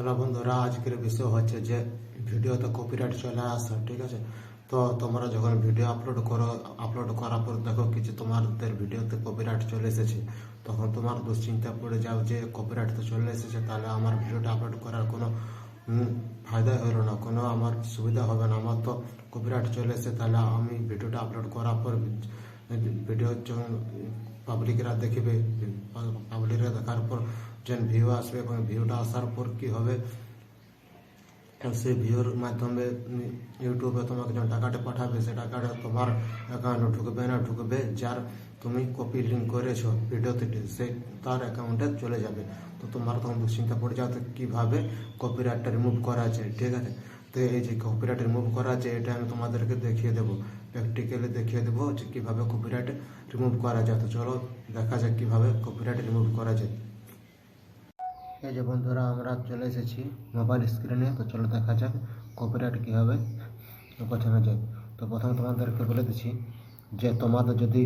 Hello বন্ধুরা, আজকের বিষয় হচ্ছে যে ভিডিওতে কপিরাইট চলে আসে, ঠিক আছে। তো তোমরা যখন ভিডিও আপলোড করার পর দেখো কিছু তোমাদের ভিডিওতে কপিরাইট চলে এসেছে, তখন তোমার দুশ্চিন্তা পড়ে যাও যে কপিরাইট তো চলে এসেছে, তাহলে আমার ভিডিওটা আপলোড করার কোনো ফায়দাই হলো না, কোনো আমার সুবিধা হবে না। আমার তো কপিরাইট চলে এসেছে, তাহলে আমি ভিডিওটা আপলোড করার পর ভিডিও যখন পাবলিকরা দেখবে, পাবলিকরা দেখার পর যেন ভিউ আসবে, এবং ভিউটা আসার পর কি হবে, সেই ভিউর মাধ্যমে ইউটিউবে তোমাকে যখন টাকাটা পাঠাবে, সে টাকাটা তোমার অ্যাকাউন্টে ঢুকবে না, ঢুকবে যার তুমি কপি লিঙ্ক করেছো ভিডিওতে, সে তার অ্যাকাউন্টে চলে যাবে। তো তোমার তখন দুশ্চিন্তা পড়ে যাও তো কীভাবে কপিরাইটটা রিমুভ করা যায়, ঠিক আছে। তো এই যে কপিরাইট রিমুভ করা যায়, এটা আমি তোমাদেরকে দেখিয়ে দেবো, প্র্যাকটিক্যালি দেখিয়ে দেবো যে কীভাবে কপিরাইট রিমুভ করা যায়। তো চলো দেখা যাক কীভাবে কপিরাইট রিমুভ করা যায়। এই যে বন্ধুরা, আমরা চলে এসেছি মোবাইল স্ক্রিনে। তো চলো দেখা যাক কপিরাইট কীভাবে বোঝানো যায়। তো প্রথমে তোমাদেরকে বলে দিচ্ছি যে তোমাদের যদি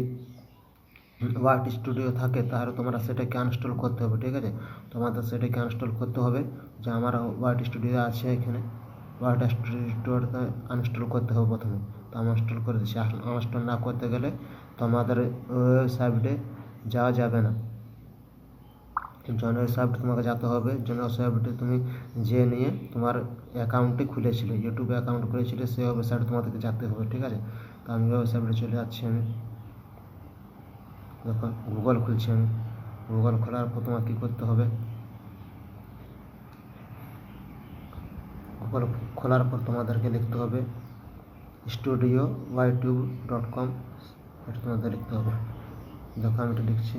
ওয়ার্ড স্টুডিও থাকে তাহলে তোমরা সেটাকে আনস্টল করতে হবে, ঠিক আছে। তোমাদের সেটাকে আনস্টল করতে হবে, যে আমার ওয়ার্ড স্টুডিও আছে এখানে, ওয়ার্ড স্টুডিওটা আনস্টল করতে হবে প্রথমে। তো আমি ইনস্টল করে দিচ্ছি। আনস্টল না করতে গেলে তোমাদের ওয়েবসাইটে যাওয়া যাবে না। জনের ওয়েবসাইট তোমাকে যেতে হবে, জনের ওয়েবসাইটে তুমি যে নিয়ে তোমার অ্যাকাউন্টটি খুলেছিলে, ইউটিউবে অ্যাকাউন্ট খুলেছিলে, সেই ওয়েবসাইটে তোমাদেরকে যেতে হবে, ঠিক আছে। তো আমি ওয়েবসাইটে চলে যাচ্ছি। আমি দেখো গুগল খুলছি। আমি গুগল খোলার পর তোমার কী করতে হবে, গুগল খোলার পর তোমাদেরকে লিখতে হবে studio.youtube.com, এটা তোমাদের লিখতে হবে। দেখো আমি এটা লিখছি।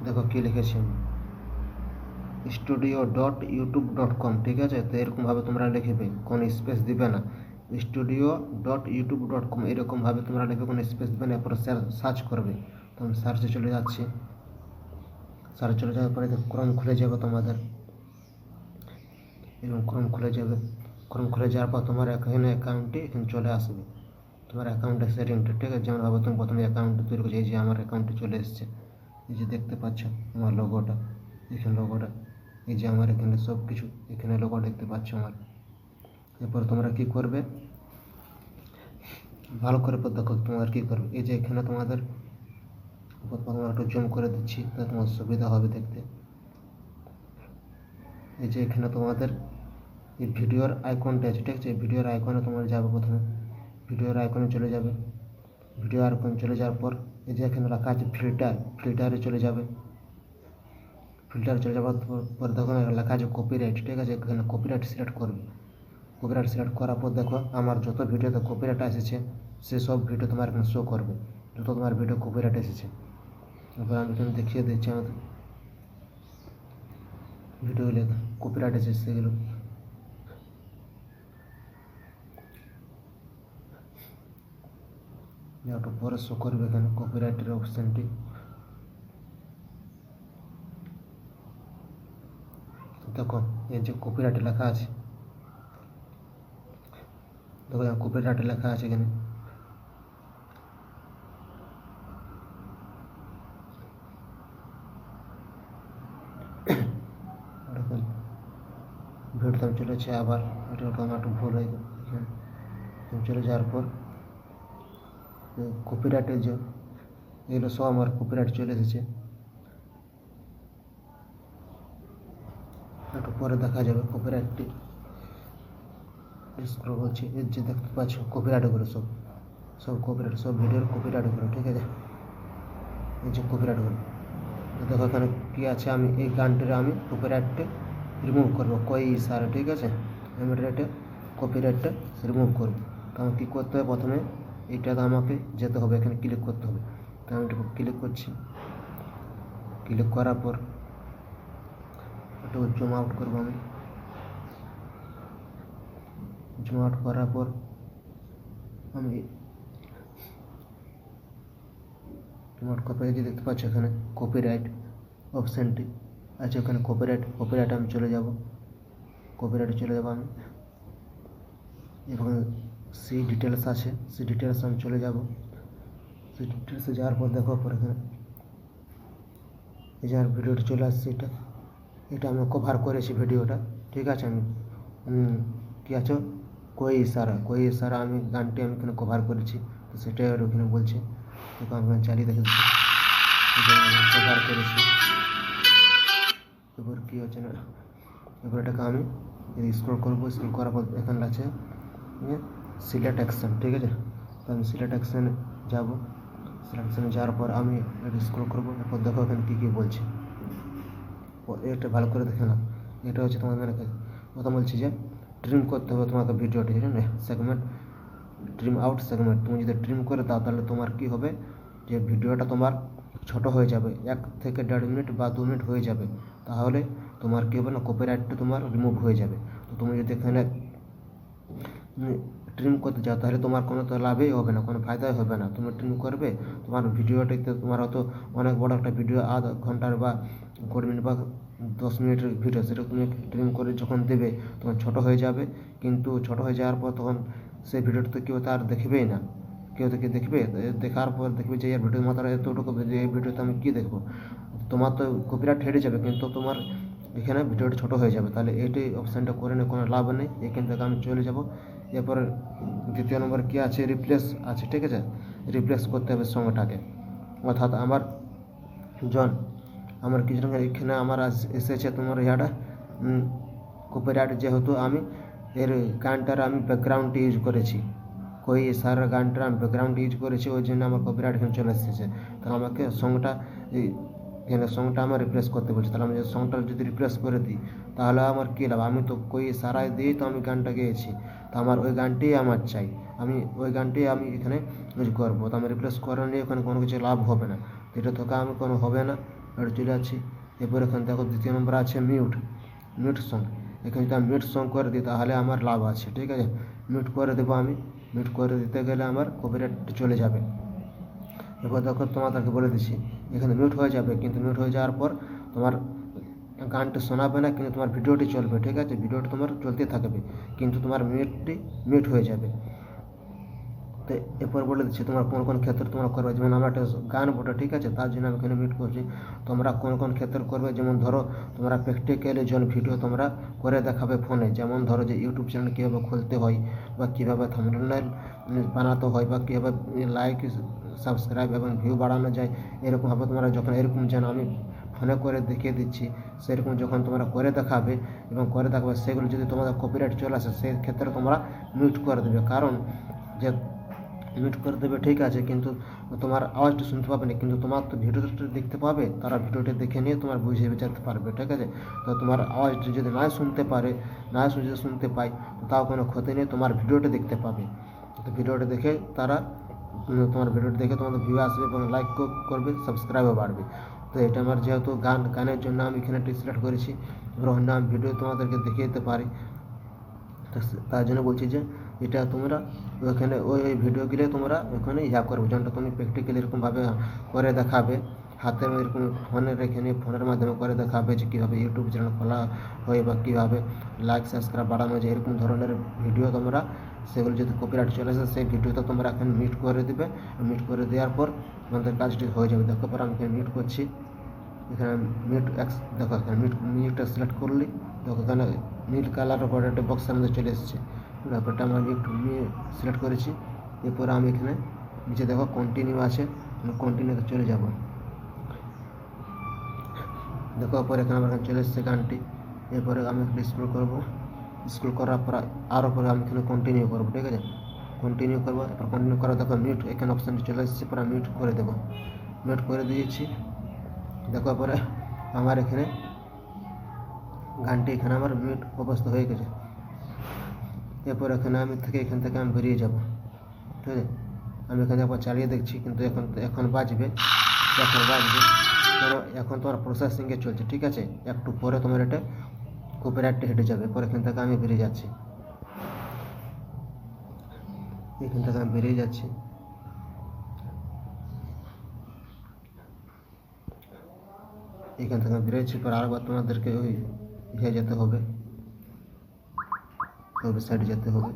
দেখো কী লিখেছি আমি, studio.youtube.com, ঠিক আছে। তো এরকমভাবে তোমরা লিখবে, কোনো স্পেস দিবে না। studio.youtube.com এরকমভাবে তোমরা লিখবে, কোনো স্পেস দিবে না। এরপরে সার্চ করবে। তো আমি সার্চে চলে যাচ্ছি। সার্চ চলে যাওয়ার পরে ক্রোম খুলে যাবে তোমাদের, এবং ক্রোম খুলে যাবে। ক্রোম খুলে যাওয়ার পর তোমার এখানে অ্যাকাউন্টটি এখানে চলে আসবে, তোমার অ্যাকাউন্টের সেটিংটা, ঠিক আছে। যেমনভাবে তুমি প্রথমে অ্যাকাউন্টটি তৈরি করছো, এই যে আমার অ্যাকাউন্টে চলে এসেছে, এই যে দেখতে পাচ্ছ আমার লোগোটা, এখানে লোগোটা, এই যে আমার এখানে সব কিছু, এখানে লোগো দেখতে পাচ্ছ আমার। এরপর তোমরা কী করবে, ভালো করে দেখো তোমাদের কী করবে। এই যে এখানে তোমাদের তোমার একটু জুম করে দিচ্ছি, তাহলে তোমার সুবিধা হবে দেখতে। এই যে এখানে তোমাদের এই ভিডিওর আইকনটা আছে, ঠিক আছে। ভিডিওর আইকনে তোমার যাবে, প্রথমে ভিডিওর আইকনে চলে যাবে। ভিডিও আইকন চলে যাওয়ার পর এই যে এখানে রাখা আছে ফিল্টারে চলে যাবে। ফিল্টার চলে যাওয়ার পর দেখো লেখা আছে কপিরাইট, ঠিক আছে। এখানে কপিরাইট সিলেক্ট করবে। কপিরাইট সিলেক্ট করার পর দেখো আমার যত ভিডিওতে কপিরাইট এসেছে সেসব ভিডিও তোমার এখানে শো করবে, যত তোমার ভিডিও কপিরাইট এসেছে। এবার আমি এখানে দেখিয়ে দিচ্ছি আমাদের ভিডিওগুলো কপিরাইট এসেছে সেগুলো। একটু পরে শো করবে এখানে কপিরাইটের অপশানটি। দেখো এই যে কপিরাইট লেখা আছে, দেখো কপিরাইট লেখা আছে এখানে। ভিডিওটা চলেছে, আবার এটা আমার একটু ভুল হয়ে গেল। এখানে চলে যাওয়ার পর কপিরাইটের যে এগুলো সব আমার কপিরাইট চলে এসেছে। একটু পরে দেখা যাবে কপিরাইটটি। স্ক্রল হচ্ছে, এর যে দেখতে পাচ্ছ কপিরাইটগুলো সব কপিরাইট, সব ভিডিওর কপিরাইটগুলো, ঠিক আছে। এই যে কপিরাইটগুলো দেখো এখানে কী আছে, আমি এই গানটির আমি কপিরাইটটা রিমুভ করবো কই ইশারা, ঠিক আছে। আমি এটা কপিরাইটটা রিমুভ করবো। তো আমাকে কী করতে হবে, প্রথমে এইটাতে আমাকে যেতে হবে, এখানে ক্লিক করতে হবে। তো আমি এটা ক্লিক করছি। ক্লিক করার পর একটু জুম আউট করবো। আমি জুম আউট করার পর আমি জুম আউট করার পর এই যে দেখতে পাচ্ছ এখানে কপিরাইট অপশানটি আছে, ওখানে কপিরাইট আমি চলে যাব, কপিরাইটে চলে যাব আমি। এবং সি ডিটেলস আছে, সি ডিটেলস আমি চলে যাব। সি ডিটেলসে যাওয়ার পর দেখো পর এখানে এই যে আর ভিডিওটা চলে আসছে, এটা আমি কভার করেছি ভিডিওটা, ঠিক আছে। আমি কী আছে কোই ইশারা আমি গানটি আমি এখানে কভার করেছি, তো সেটাই আর ওখানে বলছে। দেখো আমি এখানে চালিয়ে দেখে দিচ্ছি কভার করেছি। এবার কী হচ্ছে না, এবার এটাকে আমি স্ক্রল করবো, স্ক্রল করার পর এখানে আছে সিলেক্ট অ্যাকশন, ঠিক আছে। তো আমি সিলেক্ট অ্যাকশানে যাবো, সিলেক্ট অ্যাকশানে যাওয়ার পর আমি এটা স্ক্রল করবো। এরপর দেখো এখানে কী বলছে, এটা ভালো করে দেখে না। এটা হচ্ছে তোমাদের কথা বলছি যে ট্রিম করতে হবে তোমাকে ভিডিওটি, সেগমেন্ট ট্রিম আউট সেগমেন্ট। তুমি যদি ট্রিম করে দাও তাহলে তোমার কী হবে, যে ভিডিওটা তোমার ছোট হয়ে যাবে, 1 থেকে 1.5 মিনিট বা 2 মিনিট হয়ে যাবে। তাহলে তোমার কী হবে না, কপিরাইটটা তোমার রিমুভ হয়ে যাবে। তো তুমি যদি এখানে ট্রিম করতে চাও তাহলে তোমার কোনো তো লাভই হবে না, কোনো ফায়দাই হবে না। তুমি ট্রিম করবে, তোমার ভিডিওটিতে তোমার হয়তো অনেক বড় একটা ভিডিও, আধ ঘন্টার বা 20 মিনিট বা 10 মিনিটের ভিডিও, সেটা তুমি ট্রিম করে যখন দেবে তখন ছোটো হয়ে যাবে। কিন্তু ছোটো হয়ে যাওয়ার পর তখন সেই ভিডিওটা তো কেউ তার দেখবেই না, কেউ দেখবে, দেখার পর দেখবে যে এর ভিডিওর মাত্রা এতটুকু, যে এই ভিডিওতে আমি কী দেখবো। তোমার তো কপিরাইট হেরে যাবে, কিন্তু তোমার এখানে ভিডিওটা ছোটো হয়ে যাবে। তাহলে এইটি অপশানটা করে নিয়ে কোনো লাভ নেই। এখান থেকে আমি চলে যাব। এরপর দ্বিতীয় নম্বর কী আছে, রিপ্লেস আছে, ঠিক আছে। রিপ্লেস করতে হবে সঙ্গটাকে, অর্থাৎ আমার কিছু এখানে আমার এসেছে তোমার ইয়াটা কপিরাইট, যেহেতু আমি এর গানটার আমি ব্যাকগ্রাউন্ড ইউজ করেছি, কোই ইশারার গানটার আমি ব্যাকগ্রাউন্ড ইউজ করেছি, ওই জন্য আমার কপিরাইট এখানে চলে এসেছে। তাহলে আমাকে সংটা আমার রিপ্লেস করতে বলছে। তাহলে আমি সংটা যদি রিপ্লেস করে দিই তাহলে আমার কী লাভ, আমি তো কোই ইশারায় দিয়েই তো আমি গানটা গেয়েছি, তো আমার ওই গানটি আমার চাই, আমি ওই গানটি আমি এখানে ইউজ করবো। তো আমি রিপ্লেস করে নিয়ে ওখানে কোনো কিছু লাভ হবে না, এটা থেকে আমি কোনো হবে না, এটা চলে যাচ্ছি। এরপর এখানে দেখো দ্বিতীয় নম্বর আছে মিউট সং। এখানে যদি আমি মিউট সং করে দিই তাহলে আমার লাভ আছে, ঠিক আছে। মিউট করে দেবো আমি, মিউট করে দিতে গেলে আমার কপিরাইট চলে যাবে। এবার দেখো তোমাদেরকে বলে দিচ্ছি, এখানে মিউট হয়ে যাবে, কিন্তু মিউট হয়ে যাওয়ার পর তোমার গানটা শোনাবে না, কিন্তু তোমার ভিডিওটি চলবে, ঠিক আছে। ভিডিওটি তোমার চলতে থাকবে, কিন্তু তোমার মিউট হয়ে যাবে। তো এরপর বলে দিচ্ছি তোমার কোন কোন ক্ষেত্রে তোমরা করবে। যেমন আমরা একটা গান বটে, ঠিক আছে, তার জন্য আমি এখানে মিউট করছি। তোমরা কোন কোন ক্ষেত্রে করবে, যেমন ধরো তোমরা প্র্যাকটিক্যালি যখন ভিডিও তোমরা করে দেখাবে ফোনে, যেমন ধরো যে ইউটিউব চ্যানেল কীভাবে খুলতে হয়, বা কীভাবে থাম্বনেল বানাতে হয়, বা কীভাবে লাইক সাবস্ক্রাইব এবং ভিউ বাড়ানো যায়, এরকমভাবে তোমরা যখন এরকম যেন আমি ফোনে করে দেখিয়ে দিচ্ছি, সেরকম যখন তোমরা করে দেখাবে এবং করে দেখাবে, সেগুলো যদি তোমাদের কপিরাইট চলে আসে সেই ক্ষেত্রে তোমরা মিউট করে দেবে। কারণ যে মিউট করে দেবে, ঠিক আছে, কিন্তু তোমার আওয়াজটা শুনতে পাবে না, কিন্তু তোমার তো ভিডিওটা দেখতে পাবে, তারা ভিডিওটা দেখে নিয়ে তোমার বুঝে যেতে পারবে, ঠিক আছে। তো তোমার আওয়াজটা যদি না শুনতে পারে, যদি শুনতে পায়, তো তাও কোনো ক্ষতি নেই, তোমার ভিডিওটা দেখতে পাবে। তো ভিডিওটা দেখে তারা তোমার ভিডিওটা দেখে তোমাদের ভিউ আসবে এবং লাইক করবে, সাবস্ক্রাইবও বাড়বে। তো এটা আমার যেহেতু গানের জন্য আমি এখানে সিলেক্ট করেছি, এবার অন্য আমি ভিডিও তোমাদেরকে দেখিয়ে দিতে পারি, তার জন্য বলছি যে এটা তোমরা ওখানে ওই ভিডিওগুলো তোমরা ওখানে করবে, যেমনটা তুমি প্র্যাকটিক্যালি এরকমভাবে করে দেখাবে, হাতের এরকম ফোনে রেখে নিয়ে ফোনের মাধ্যমে করে দেখাবে যে কীভাবে ইউটিউব চ্যানেল খোলা হয় বা কীভাবে লাইক সাবস্ক্রাইব বাড়ানো যায়, এরকম ধরনের ভিডিও তোমরা, সেগুলো যদি কপিরাইট চলে আসে সেই ভিডিওটা তোমরা এখন মিউট করে দেবে। মিউট করে দেওয়ার পর তোমাদের কাজটি হয়ে যাবে। দেখো পর আমি মিউট করছি, এখানে দেখো এখানে মিউটটা সিলেক্ট করলি, দেখো এখানে নীল কালারের পরে একটা বক্সের মধ্যে চলে এসেছে, ব্যাপারটা আমি একটু সিলেক্ট করেছি। এরপর আমি এখানে নিচে দেখো কন্টিনিউ আছে, আমি কন্টিনিউতে চলে যাব। দেখো পরে এখানে আমার চলে এসেছে গানটি। এরপরে আমি স্ক্রল করবো, স্ক্রল করার পর আরও পরে আমি এখানে কন্টিনিউ করবো, ঠিক আছে। কন্টিনিউ করবো, এরপর কন্টিনিউ করা দেখো মিউট এখানে অপশানটি চলে এসেছে, পরে মিউট করে দেবো। মিউট করে দিয়েছি। দেখো পরে আমার এখানে গানটি এখানে আমার মিউট অবস্থা হয়ে গেছে। এরপর এখান থেকে আমি বেরিয়ে যাব, ঠিক আছে। আমি এখানে একবার চালিয়ে দেখছি, কিন্তু এখন বাজবে, এখন তোমার প্রসেসিংয়ে চলছে, ঠিক আছে। একটু পরে তোমার এটা কপিরাইটটা হেঁটে যাবে। এরপর এখান থেকে আমি বেরিয়ে যাচ্ছি, এখান থেকে আমি বেরিয়ে যাচ্ছি। এখান থেকে আমি বেরিয়েছি, পর আরেকবার তোমাদেরকে ওই যেতে হবে, সাইডে যেতে হবে।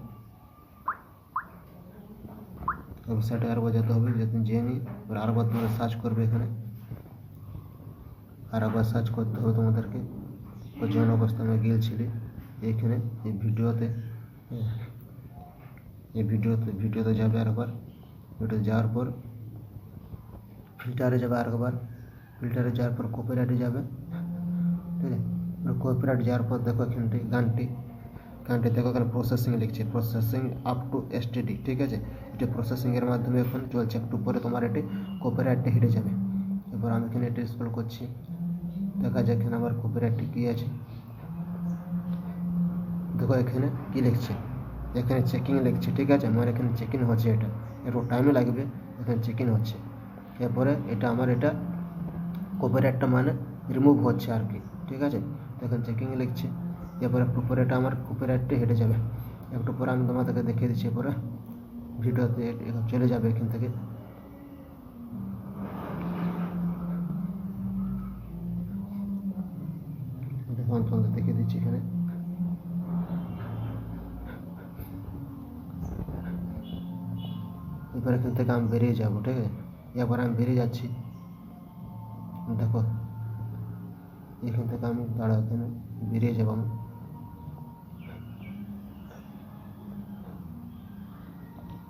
ওয়েবসাইটে আরেকবার যেতে হবে, যেতে যেয়ে নিই এবার আরেকবার তোমরা সার্চ করবে এখানে, আর একবার সার্চ করতে হবে তোমাদেরকে। অচেনা অবস্থা আমি গিয়েছিলি এইখানে এই ভিডিওতে যাবে আরেকবার। ভিডিও যাওয়ার পর ফিল্টারে যাবে আরেকবার, ফিল্টারে যাওয়ার পর কপিরাইটে যাবে, ঠিক আছে। কপিরাইট যাওয়ার পর দেখো এখানটি গানটি দেখো এখানে প্রসেসিং লিখছে, প্রসেসিং আপ টু এসটিডি, ঠিক আছে। এটা প্রসেসিংয়ের মাধ্যমে এখন চলছে, একটু পরে তোমার এটি কপিরাইটে হেঁটে যাবে। এবার আমি এখানে এটা স্ক্রল করছি, দেখা যাক এখানে আমার কপিরাইটটি কী আছে। দেখো এখানে কী লিখছে, এখানে চেকিং লিখছে, ঠিক আছে। আমার এখানে চেকিং হচ্ছে, এটা একটু টাইমে লাগবে, এখানে চেকিং হচ্ছে। এরপরে এটা আমার এটা কপিরাইটটা মানে রিমুভ হচ্ছে আর কি, ঠিক আছে। এখন চেকিং লিখছে, এরপরে একটু পরে এটা আমার কপিরাইটটা হেঁটে যাবে। একটু পরে আমি তোমাদেরকে দেখিয়ে দিচ্ছি, এরপরে ভিডিওতে চলে যাবে এখান থেকে। দেখুন তোমাদের দেখিয়ে দিচ্ছি এখানে, এবার এখান থেকে আমি বেরিয়ে যাবো, ঠিক আছে। এবার আমি বেরিয়ে যাচ্ছি, দেখো এখান থেকে আমি দাঁড়াও, এখানে বেরিয়ে যাবো আমি।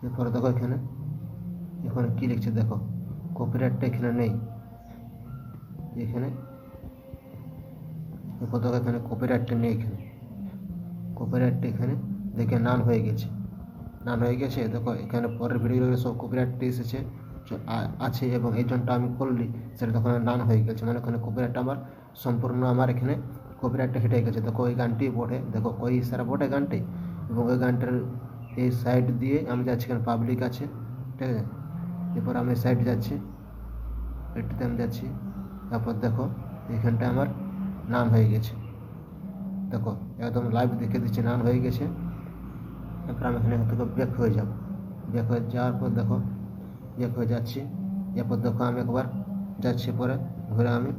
এরপরে দেখো এখানে কী লিখছে, দেখো কপিরাইটটা এখানে নেই, এখানে এরপর দেখো এখানে কপিরাইটটা নেই, কপিরাইটটা এখানে দেখে নান হয়ে গেছে, দেখো এখানে পরের ভিডিওগুলো সব কপিরাইটটা এসেছে আছে, এবং এই জনটা আমি করলি সেটা তখন নান হয়ে গেছে, মানে ওখানে কপিরাইটটা আমার সম্পূর্ণ আমার এখানে কপিরাইটটা হেঁটে গেছে। দেখো ওই গানটি বটে, দেখো কই ইশারা বটে গানটি, এবং ওই গানটার এই সাইড দিয়ে আমি যাচ্ছি, এখানে পাবলিক আছে, ঠিক আছে। এরপর আমি সাইড যাচ্ছি, এটাতে আমি যাচ্ছি, তারপর দেখো এখানটা আমার নান হয়ে গেছে, দেখো একদম লাইভ দেখে দিচ্ছে নান হয়ে গেছে। তারপর আমি এখানে থেকে ব্যাক হয়ে যাব, ব্যাক হয়ে যাওয়ার পর দেখো ব্যাক হয়ে যাচ্ছি। এরপর দেখো আমি একবার যাচ্ছি, পরে ঘুরে আমি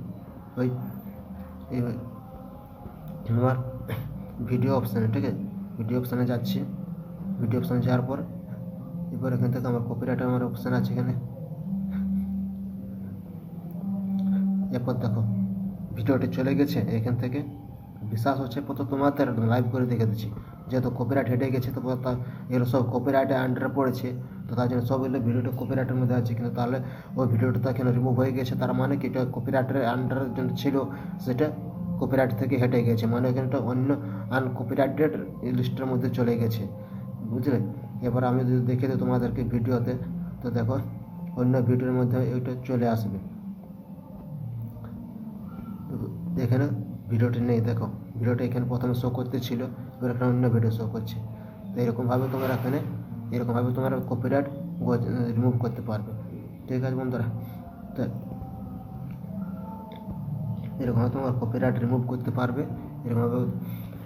ওই আমার ভিডিও অপশানে, ঠিক আছে, ভিডিও অপশানে যাচ্ছি। ভিডিও অপশানে যাওয়ার পর এবার এখান থেকে আমার কপিরাইট আমার অপশান আছে এখানে। এরপর দেখো ভিডিওটি চলে গেছে এখান থেকে, বিশ্বাস হচ্ছে তো তোমাদের লাইভ করে দেখে দিচ্ছি, যেহেতু কপিরাইট হেঁটে গেছে তো এগুলো সব কপিরাইটের আন্ডারে পড়েছে, তো তার জন্য সব এগুলো ভিডিওটা কপিরাইটের মধ্যে আছে, কিন্তু তাহলে ওই ভিডিওটা তো এখানে রিমুভ হয়ে গেছে, তার মানে কি এটা কপিরাইটের আন্ডারে ছিল, সেটা কপিরাইট থেকে হেঁটে গেছে, মানে এখানটা অন্য আনকপিরাইটেড লিস্টের মধ্যে চলে গেছে, বুঝলে। এবার আমি যদি দেখে দিই তোমাদেরকে ভিডিওতে, তো দেখো অন্য ভিডিওর মধ্যে এটা চলে আসবে, এখানে ভিডিওটি নেই, দেখো ভিডিওটা এখানে প্রথমে শো করতে ছিল, এবার এখানে অন্য ভিডিও শো করছে। তো এরকমভাবে তোমরা কপিরাইট রিমুভ করতে পারবে, ঠিক আছে বন্ধুরা। তো এরকমভাবে তোমার কপিরাইট রিমুভ করতে পারবে, এরকমভাবে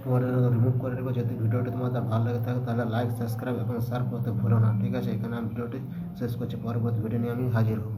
তোমার রিমুভ করে দেবো। যদি ভিডিওটি তোমাদের ভালো লাগে থাকে তাহলে লাইক, সাবস্ক্রাইব এবং শেয়ার করতে ভুলো না, ঠিক আছে। এখানে আমি ভিডিওটি শেষ করছি, পরবর্তী ভিডিও নিয়ে আমি হাজির হব।